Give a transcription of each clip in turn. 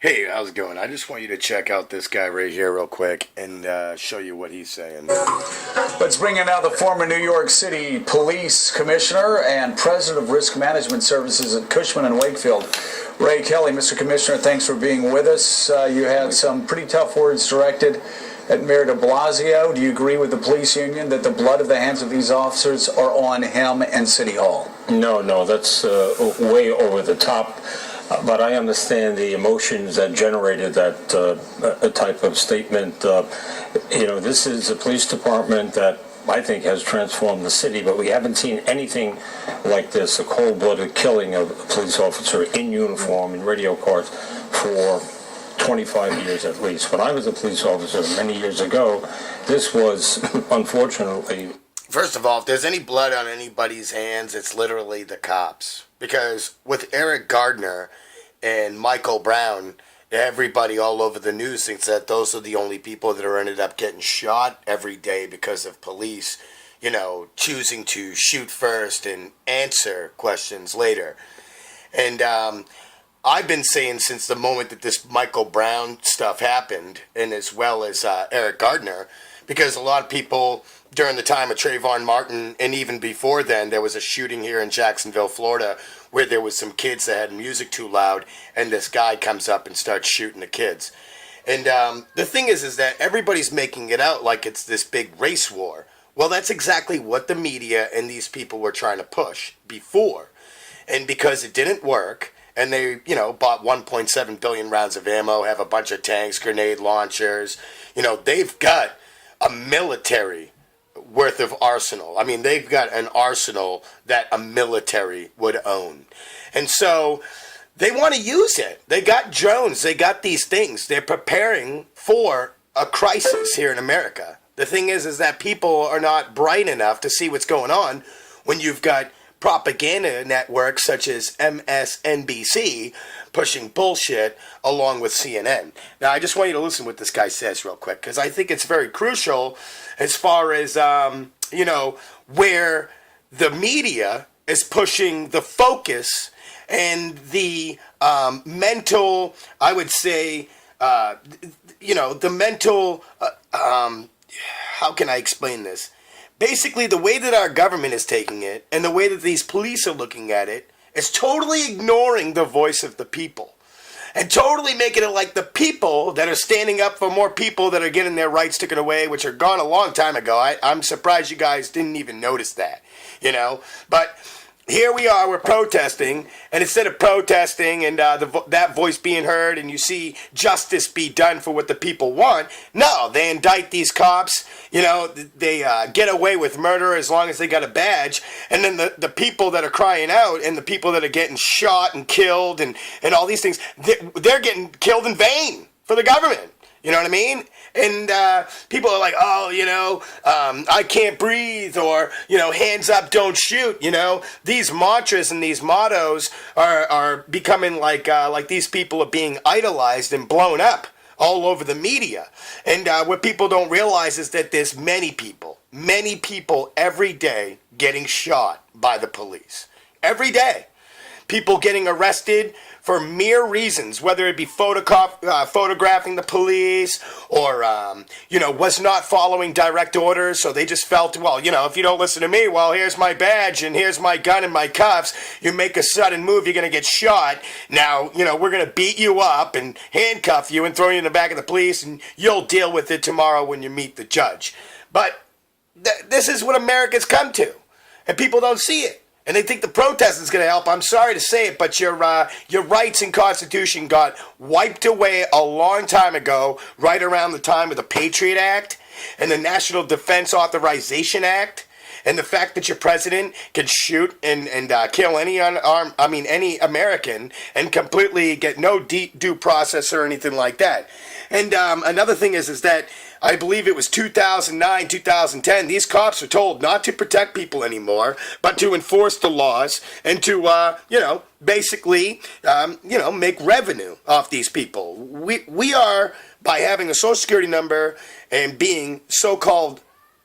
Hey, how's it going? I just want you to check out this guy right here real quick and show you what he's saying. Let's bring in now the former New York City Police Commissioner and President of Risk Management Services at Cushman and Wakefield, Ray Kelly. Mr. Commissioner, thanks for being with us. You had some pretty tough words directed at Mayor de Blasio. Do you agree with the police union that the blood of the hands of these officers are on him and City Hall? No, that's way over the top. But I understand the emotions that generated that type of statement. This is a police department that I think has transformed the city, but we haven't seen anything like this, a cold-blooded killing of a police officer in uniform in radio cars for 25 years at least. When I was a police officer many years ago, this was, unfortunately... First of all, if there's any blood on anybody's hands, it's literally the cops. Because with Eric Gardner and Michael Brown, everybody all over the news thinks that those are the only people that are ended up getting shot every day because of police, choosing to shoot first and answer questions later. And I've been saying since the moment that this Michael Brown stuff happened, and as well as Eric Gardner, because a lot of people during the time of Trayvon Martin, and even before then, there was a shooting here in Jacksonville, Florida, where there was some kids that had music too loud, and this guy comes up and starts shooting the kids. And the thing is that everybody's making it out like it's this big race war. Well, that's exactly what the media and these people were trying to push before. And because it didn't work, and they, bought 1.7 billion rounds of ammo, have a bunch of tanks, grenade launchers, they've got a military worth of arsenal. I mean, they've got an arsenal that a military would own. And so they want to use it. They got drones. They got these things. They're preparing for a crisis here in America. The thing is that people are not bright enough to see what's going on when you've got propaganda networks such as MSNBC pushing bullshit along with CNN. Now, I just want you to listen to what this guy says real quick, because I think it's very crucial as far as, where the media is pushing the focus and the mental, I would say, the mental, how can I explain this? Basically, the way that our government is taking it and the way that these police are looking at it is totally ignoring the voice of the people and totally making it like the people that are standing up for more people that are getting their rights taken away, which are gone a long time ago. I'm surprised you guys didn't even notice that, But here we are, we're protesting, and instead of protesting and that voice being heard and you see justice be done for what the people want, no, they indict these cops, they get away with murder as long as they got a badge, and then the people that are crying out and the people that are getting shot and killed and all these things, they're getting killed in vain for the government. You know what I mean? And people are like, I can't breathe, or, hands up, don't shoot. These mantras and these mottos are becoming like these people are being idolized and blown up all over the media. And what people don't realize is that there's many people every day getting shot by the police. Every day. People getting arrested for mere reasons, whether it be photographing the police or, was not following direct orders. So they just felt, if you don't listen to me, well, here's my badge and here's my gun and my cuffs. You make a sudden move, you're going to get shot. Now, we're going to beat you up and handcuff you and throw you in the back of the police, and you'll deal with it tomorrow when you meet the judge. But this is what America's come to, and people don't see it. And they think the protest is going to help. I'm sorry to say it, but your rights and Constitution got wiped away a long time ago, right around the time of the Patriot Act and the National Defense Authorization Act, and the fact that your president can shoot and kill any American and completely get no due process or anything like that. And another thing is that I believe it was 2009, 2010, these cops are told not to protect people anymore, but to enforce the laws and to, basically, make revenue off these people. We are, by having a social security number and being so-called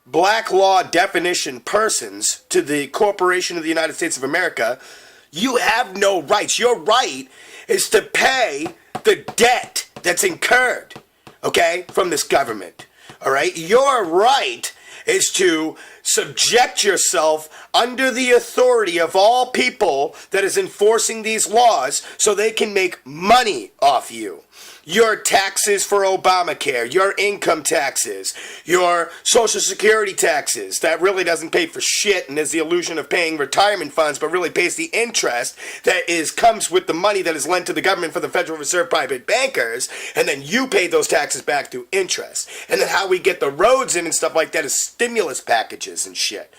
black law definition persons to the Corporation of the United States of America, you have no rights. Your right is to pay the debt that's incurred, okay, from this government. All right? Your right is to subject yourself under the authority of all people that is enforcing these laws so they can make money off you. Your taxes for Obamacare, your income taxes, your Social Security taxes, that really doesn't pay for shit and is the illusion of paying retirement funds, but really pays the interest that comes with the money that is lent to the government for the Federal Reserve private bankers, and then you pay those taxes back through interest. And then how we get the roads in and stuff like that is stimulus packages and shit.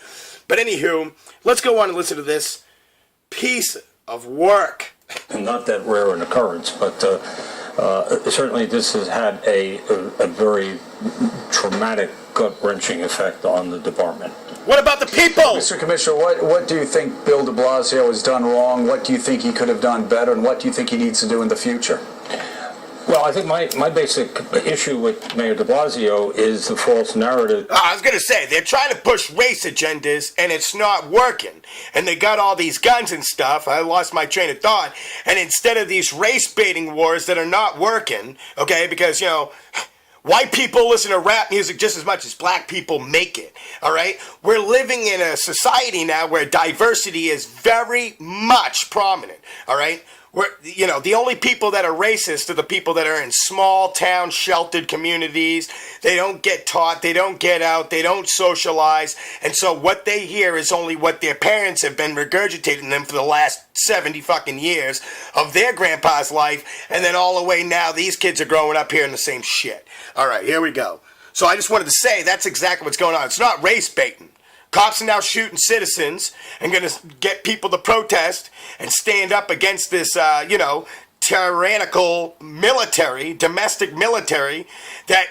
But anywho, let's go on and listen to this piece of work. Not that rare an occurrence, but certainly this has had a very traumatic, gut-wrenching effect on the department. What about the people? Mr. Commissioner, what do you think Bill de Blasio has done wrong? What do you think he could have done better? And what do you think he needs to do in the future? Well, I think my basic issue with Mayor de Blasio is the false narrative. I was going to say, they're trying to push race agendas, and it's not working. And they got all these guns and stuff. I lost my train of thought. And instead of these race-baiting wars that are not working, okay, because, white people listen to rap music just as much as black people make it, all right? We're living in a society now where diversity is very much prominent, all right? The only people that are racist are the people that are in small town sheltered communities. They don't get taught, they don't get out, they don't socialize. And so what they hear is only what their parents have been regurgitating them for the last 70 fucking years of their grandpa's life. And then all the way now, these kids are growing up hearing the same shit. All right, here we go. So I just wanted to say that's exactly what's going on. It's not race baiting. Cops are now shooting citizens and going to get people to protest and stand up against this, tyrannical military, domestic military, that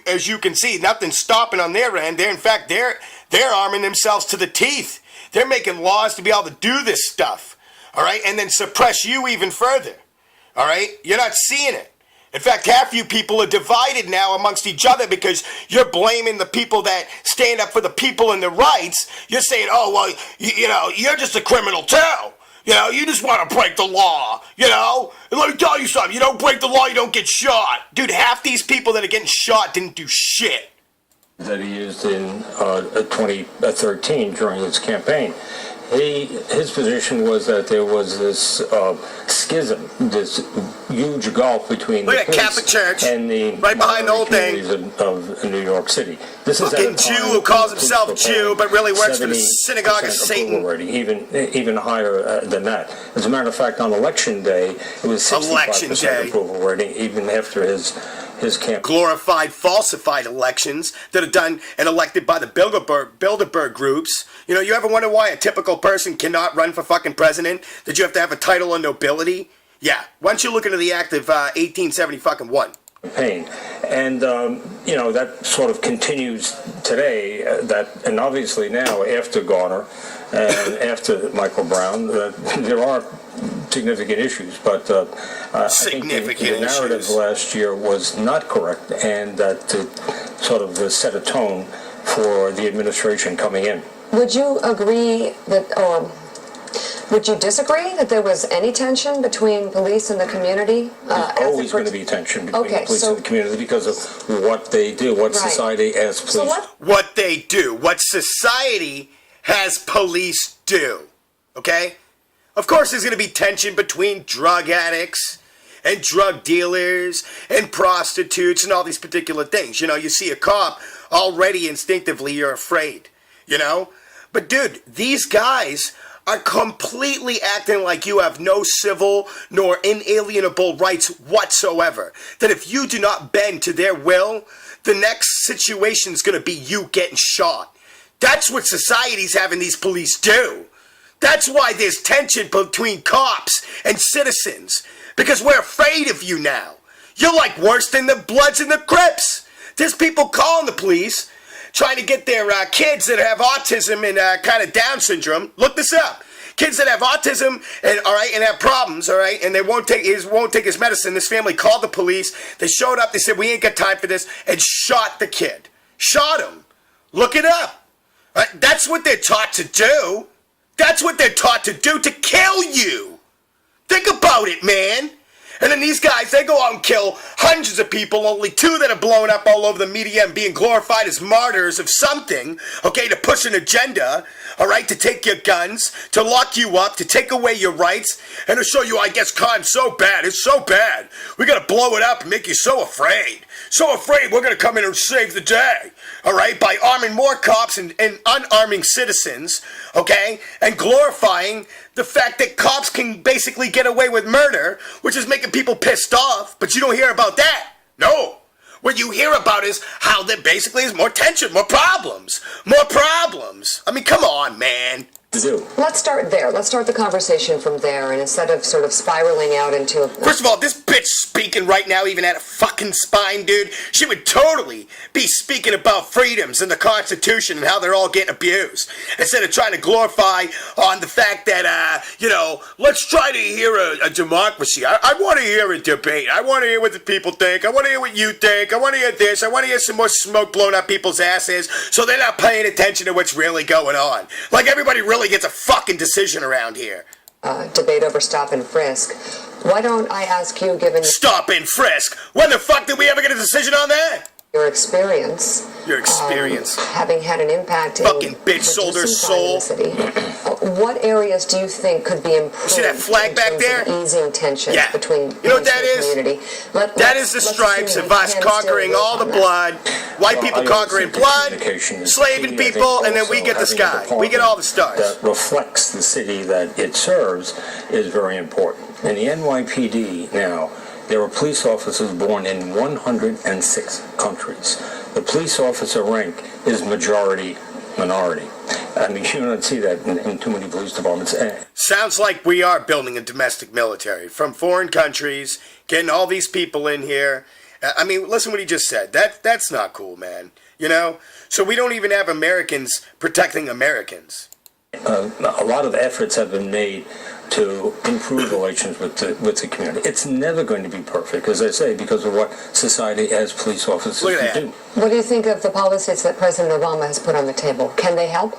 as you can see, nothing's stopping on their end. They're arming themselves to the teeth. They're making laws to be able to do this stuff, all right, and then suppress you even further, all right? You're not seeing it. In fact, half you people are divided now amongst each other because you're blaming the people that stand up for the people and their rights. You're saying, oh, well, you're just a criminal too. You just want to break the law. Let me tell you something. You don't break the law, you don't get shot. Dude, half these people that are getting shot didn't do shit. That he used in 2013 during his campaign. His position was that there was this schism, this huge gulf between the Catholic Church and the right behind the whole thing of New York City. This is fucking Jew who calls himself Jew but really works for the synagogue of Satan. Rating, even higher than that. As a matter of fact, on election day, it was 65% approval rating, even after his campaign. Glorified, falsified elections that are done and elected by the Bilderberg groups. You ever wonder why a typical person cannot run for fucking president? That you have to have a title of nobility? Yeah. Why don't you look into the Act of 1871? Campaign. And, that sort of continues today, and obviously now after Garner and after Michael Brown, there are significant issues, but I think the narrative last year was not correct, and that sort of set a tone for the administration coming in. Would you agree that, would you disagree that there was any tension between police and the community? There's always going to be tension between the police and the community because of what they do, what society as police. What they do, what society has police do, okay? Of course there's going to be tension between drug addicts and drug dealers and prostitutes and all these particular things. You see a cop, already instinctively you're afraid, But dude, these guys are completely acting like you have no civil nor inalienable rights whatsoever. That if you do not bend to their will, the next situation is going to be you getting shot. That's what society's having these police do. That's why there's tension between cops and citizens. Because we're afraid of you now. You're like worse than the Bloods and the Crips. There's people calling the police, trying to get their kids that have autism and kind of Down syndrome. Look this up. Kids that have autism and have problems, and they won't take his medicine. This family called the police. They showed up. They said, we ain't got time for this, and shot the kid. Shot him. Look it up. That's what they're taught to do. That's what they're taught to do, to kill you. Think about it, man. And then these guys, they go out and kill hundreds of people, only 2 that are blowing up all over the media and being glorified as martyrs of something, okay, to push an agenda, all right, to take your guns, to lock you up, to take away your rights, and to show you, I guess, crime's so bad, it's so bad. We gotta blow it up and make you so afraid. So afraid we're gonna come in and save the day, all right, by arming more cops and unarming citizens, okay, and glorifying the fact that cops can basically get away with murder, which is making people pissed off, but you don't hear about that. No. What you hear about is how there basically is more tension, more problems. More problems. I mean, come on, man. To do. Let's start there. Let's start the conversation from there, and instead of sort of spiraling out into a... First of all, this bitch speaking right now even had a fucking spine, dude. She would totally be speaking about freedoms and the Constitution and how they're all getting abused. Instead of trying to glorify on the fact that, let's try to hear a democracy. I want to hear a debate. I want to hear what the people think. I want to hear what you think. I want to hear this. I want to hear some more smoke blown up people's asses so they're not paying attention to what's really going on. Like everybody really gets a fucking decision around here. Debate over stop and frisk. Why don't I ask you, given Stop and frisk? When the fuck did we ever get a decision on that? your experience, having had an impact fucking in bitch sold her soul. in the city, what areas do you think could be improved? See that flag in back terms there? of easing tension between you know what that is? community? That is the stripes of us conquering all the blood, white people conquering blood, slaving people, and then we get the sky. We get all the stars. That reflects the city that it serves is very important. In the NYPD now, there are police officers born in 106 countries. The police officer rank is majority minority. I mean, you don't see that in too many police departments. Sounds like we are building a domestic military from foreign countries, getting all these people in here. I mean, listen what he just said. That's not cool, man. You know? So we don't even have Americans protecting Americans. A lot of efforts have been made to improve relations with the community. It's never going to be perfect, as I say, because of what society as police officers do. What do you think of the policies that President Obama has put on the table? Can they help?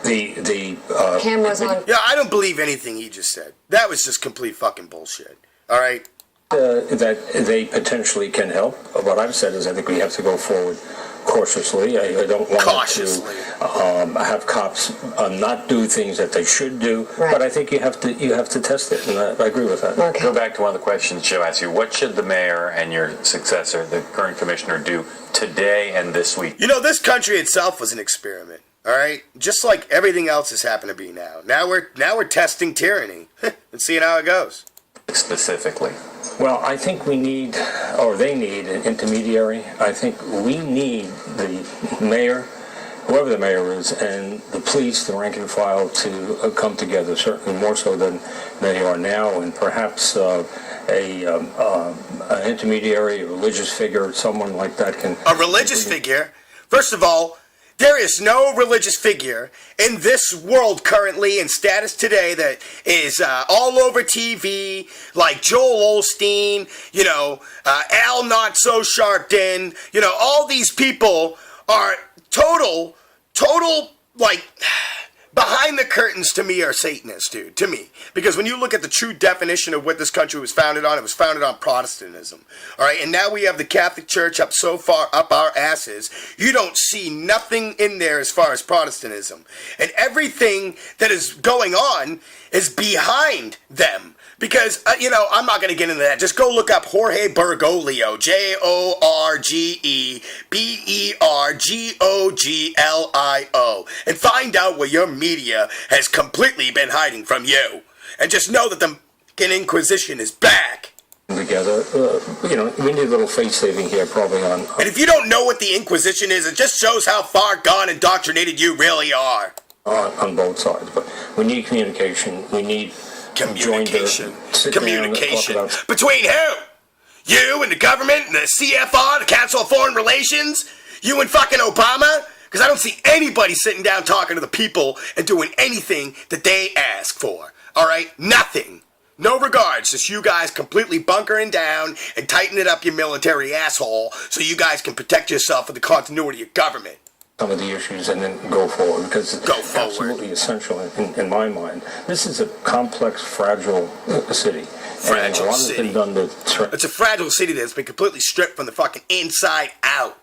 The cameras on. Yeah, I don't believe anything he just said. That was just complete fucking bullshit. All right. That they potentially can help. What I've said is I think we have to go forward cautiously. I don't want to have cops not do things that they should do, but I think you have to test it, and I agree with that. Okay. Go back to one of the questions Joe asked you. What should the mayor and your successor, the current commissioner, do today and this week? You know, this country itself was an experiment. All right, just like everything else has happened to be now. Now we're testing tyranny and seeing how it goes. Specifically. Well, I think we need, or they need, an intermediary. I think we need the mayor, whoever the mayor is, and the police, the rank and file, to come together, certainly more so than they are now, and perhaps an intermediary, a religious figure, someone like that can... A religious figure? First of all, there is no religious figure in this world currently in status today that is all over TV, like Joel Osteen, Al Not So Sharpton, all these people are total, like... behind the curtains, to me, are Satanists, dude. To me. Because when you look at the true definition of what this country was founded on, it was founded on Protestantism. All right? And now we have the Catholic Church up so far up our asses, you don't see nothing in there as far as Protestantism. And everything that is going on is behind them. Because, I'm not going to get into that. Just go look up Jorge Bergoglio, Jorgebergoglio, and find out what your media has completely been hiding from you. And just know that the Inquisition is back. Together, we need a little face saving here, probably on. And if you don't know what the Inquisition is, it just shows how far gone indoctrinated you really are. On both sides, but we need communication. We need communication. Between who? You and the government and the CFR, the Council of Foreign Relations? You and fucking Obama? Because I don't see anybody sitting down talking to the people and doing anything that they ask for. All right? Nothing. No regards. Just you guys completely bunkering down and tightening up your military asshole so you guys can protect yourself with the continuity of government. Some of the issues and then go forward, because it's absolutely essential in my mind. This is a complex, fragile city. Fragile a lot city. has been done to It's a fragile city that's been completely stripped from the fucking inside out.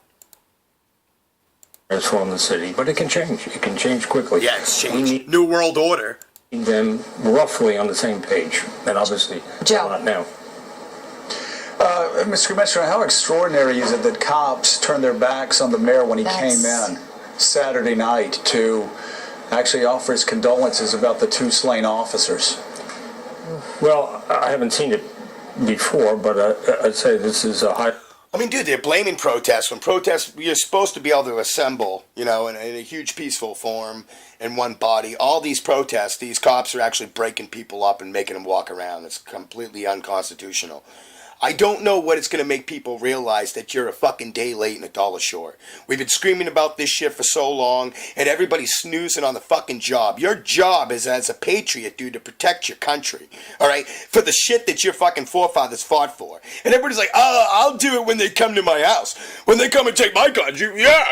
transform the city, but it can change. It can change quickly. Yeah, it's We changed. need New World Order. them roughly on the same page, and obviously Joe. not now. Mr. Commissioner, how extraordinary is it that cops turned their backs on the mayor when he That's- came in Saturday night to actually offer his condolences about the 2 slain officers? Well, I haven't seen it before, but I'd say this is a high. I mean, dude, they're blaming protests. When protests, you're supposed to be able to assemble, in a huge peaceful form in one body. All these protests, these cops are actually breaking people up and making them walk around. It's completely unconstitutional. I don't know what it's going to make people realize that you're a fucking day late and a dollar short. We've been screaming about this shit for so long, and everybody's snoozing on the fucking job. Your job is as a patriot, dude, to protect your country, all right? For the shit that your fucking forefathers fought for. And everybody's like, oh, I'll do it when they come to my house. When they come and take my country, yeah,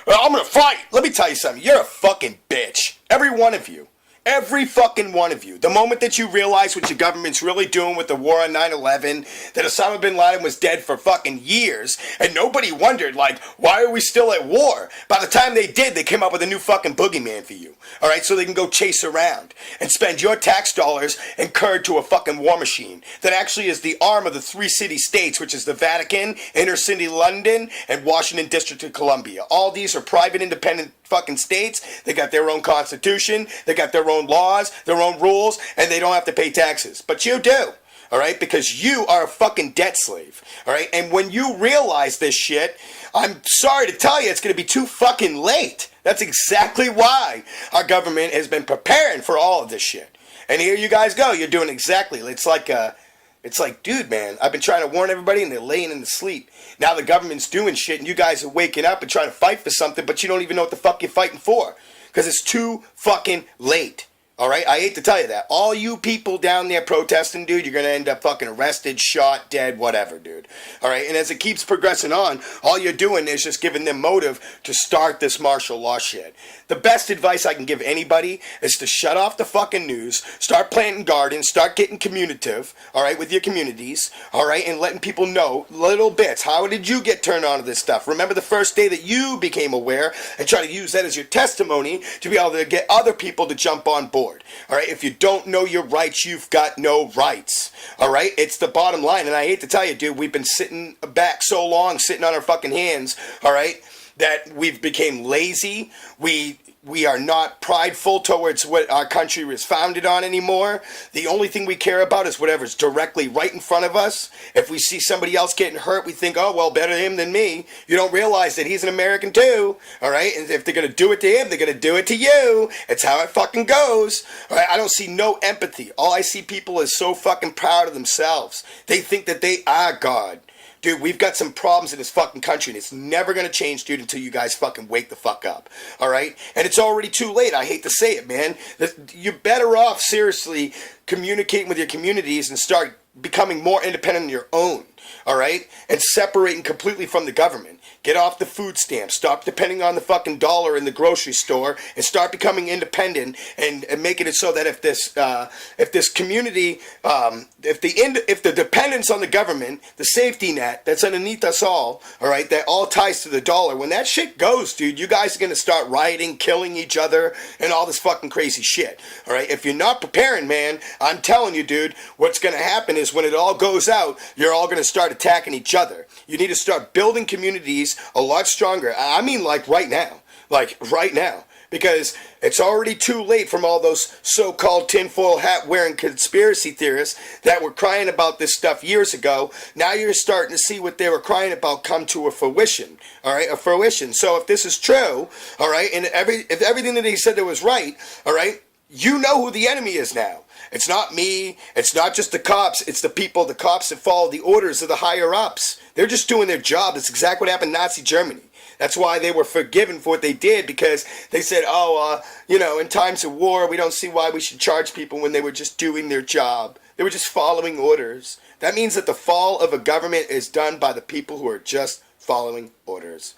I'm going to fight. Let me tell you something. You're a fucking bitch. Every one of you. Every fucking one of you. The moment that you realize what your government's really doing with the war on 9/11, that Osama bin Laden was dead for fucking years, and nobody wondered, like, why are we still at war? By the time they did, they came up with a new fucking boogeyman for you. All right, so they can go chase around and spend your tax dollars incurred to a fucking war machine that actually is the arm of the 3 city states, which is the Vatican, Inner City London, and Washington District of Columbia. All these are private, independent fucking states. They got their own constitution, they got their own laws, their own rules, and they don't have to pay taxes. But you do, all right? Because you are a fucking debt slave, all right? And when you realize this shit, I'm sorry to tell you, it's going to be too fucking late. That's exactly why our government has been preparing for all of this shit. And here you guys go. You're doing exactly. It's like, dude, man, I've been trying to warn everybody and they're laying in the sleep. Now the government's doing shit and you guys are waking up and trying to fight for something, but you don't even know what the fuck you're fighting for. Because it's too fucking late. All right? I hate to tell you that. All you people down there protesting, dude, you're going to end up fucking arrested, shot, dead, whatever, dude. All right? And as it keeps progressing on, all you're doing is just giving them motive to start this martial law shit. The best advice I can give anybody is to shut off the fucking news, start planting gardens, start getting communicative, all right, with your communities, all right, and letting people know little bits. How did you get turned on to this stuff? Remember the first day that you became aware and try to use that as your testimony to be able to get other people to jump on board. All right, if you don't know your rights, you've got no rights. All right, it's the bottom line. And I hate to tell you, dude, we've been sitting back so long, sitting on our fucking hands, all right, that we've became lazy. We are not prideful towards what our country was founded on anymore. The only thing we care about is whatever's directly right in front of us. If we see somebody else getting hurt, we think, oh, well, better him than me. You don't realize that he's an American too, all right? And if they're going to do it to him, they're going to do it to you. It's how it fucking goes, all right? I don't see no empathy. All I see people is so fucking proud of themselves. They think that they are God. Dude, we've got some problems in this fucking country, and it's never going to change, dude, until you guys fucking wake the fuck up, all right? And it's already too late. I hate to say it, man. You're better off, seriously, communicating with your communities and start becoming more independent on your own, all right? And separating completely from the government. Get off the food stamps. Stop depending on the fucking dollar in the grocery store, and start becoming independent and making it so that if this community, if the dependence on the government, the safety net that's underneath us all right, that all ties to the dollar. When that shit goes, dude, you guys are gonna start rioting, killing each other, and all this fucking crazy shit. All right, if you're not preparing, man, I'm telling you, dude, what's gonna happen is when it all goes out, you're all gonna start attacking each other. You need to start building communities a lot stronger. I mean, like right now. Because it's already too late from all those so-called tinfoil hat wearing conspiracy theorists that were crying about this stuff years ago. Now you're starting to see what they were crying about come to a fruition. All right, a fruition. So if this is true, all right, and if everything that he said that was right, all right, you know who the enemy is now. It's not me. It's not just the cops. It's the people, the cops that follow the orders of the higher ups. They're just doing their job. That's exactly what happened in Nazi Germany. That's why they were forgiven for what they did, because they said, in times of war, we don't see why we should charge people when they were just doing their job. They were just following orders. That means that the fall of a government is done by the people who are just following orders.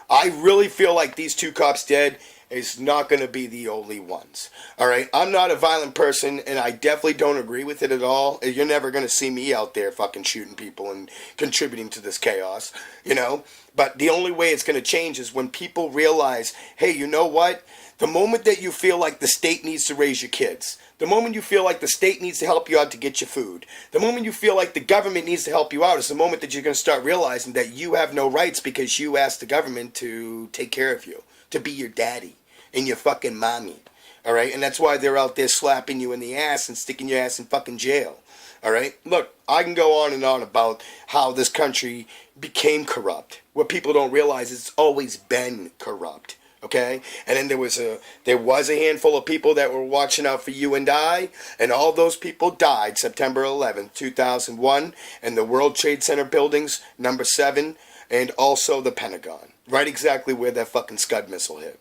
I really feel like these 2 cops dead is not going to be the only ones. All right, I'm not a violent person, and I definitely don't agree with it at all. You're never going to see me out there fucking shooting people and contributing to this chaos, you know. But the only way it's going to change is when people realize, hey, you know what? The moment that you feel like the state needs to raise your kids, the moment you feel like the state needs to help you out to get your food, the moment you feel like the government needs to help you out is the moment that you're going to start realizing that you have no rights because you asked the government to take care of you, to be your daddy and your fucking mommy. All right? And that's why they're out there slapping you in the ass and sticking your ass in fucking jail. All right? Look, I can go on and on about how this country became corrupt. What people don't realize is it's always been corrupt. Okay, and then there was a handful of people that were watching out for you and I, and all those people died September 11th, 2001, in the World Trade Center buildings, number 7, and also the Pentagon, right exactly where that fucking Scud missile hit.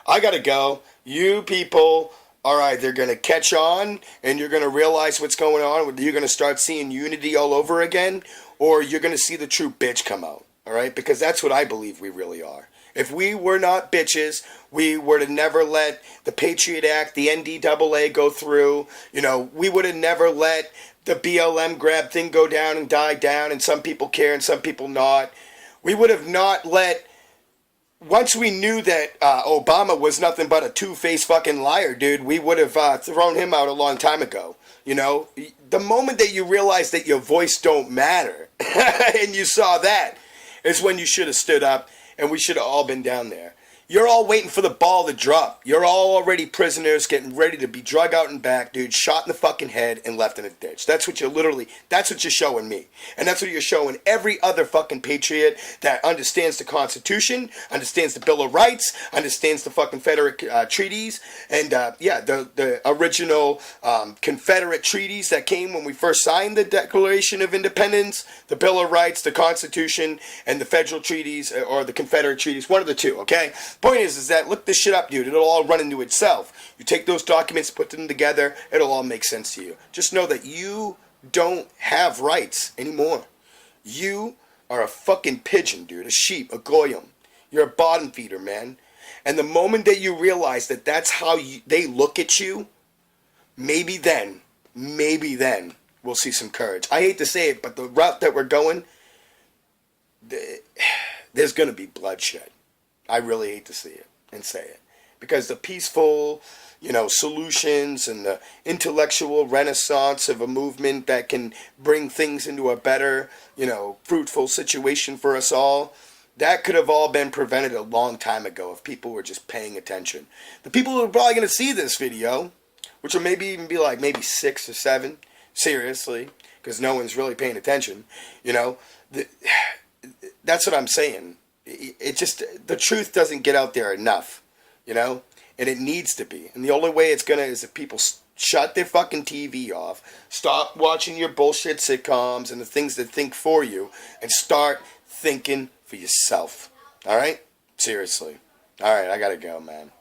I gotta go. You people are either gonna catch on and you're gonna realize what's going on, you're gonna start seeing unity all over again, or you're gonna see the true bitch come out. All right, because that's what I believe we really are. If we were not bitches, we were to never let the Patriot Act, the NDAA go through. You know, we would have never let the BLM grab thing go down and die down, and some people care and some people not. We would have not let, once we knew that Obama was nothing but a two-faced fucking liar, dude, we would have thrown him out a long time ago. You know, the moment that you realize that your voice don't matter, and you saw that, is when you should have stood up. And we should have all been down there. You're all waiting for the ball to drop. You're all already prisoners getting ready to be drug out and back, dude, shot in the fucking head and left in a ditch. That's what you're showing me. And that's what you're showing every other fucking patriot that understands the Constitution, understands the Bill of Rights, understands the fucking Confederate treaties, and the original Confederate treaties that came when we first signed the Declaration of Independence, the Bill of Rights, the Constitution, and the federal treaties, or the Confederate treaties, one of the two, okay? Point is that look this shit up, dude. It'll all run into itself. You take those documents, put them together, it'll all make sense to you. Just know that you don't have rights anymore. You are a fucking pigeon, dude. A sheep, a goyim. You're a bottom feeder, man. And the moment that you realize that that's how they look at you, maybe then we'll see some courage. I hate to say it, but the route that we're going, there's going to be bloodshed. I really hate to see it and say it. Because the peaceful, solutions and the intellectual renaissance of a movement that can bring things into a better, fruitful situation for us all, that could have all been prevented a long time ago if people were just paying attention. The people who are probably going to see this video, which will maybe even be like maybe 6 or 7, seriously, because no one's really paying attention, that's what I'm saying. It just, the truth doesn't get out there enough, and it needs to be. And the only way it's gonna is if people shut their fucking TV off, stop watching your bullshit sitcoms and the things that think for you, and start thinking for yourself. All right? Seriously. All right, I gotta go, man.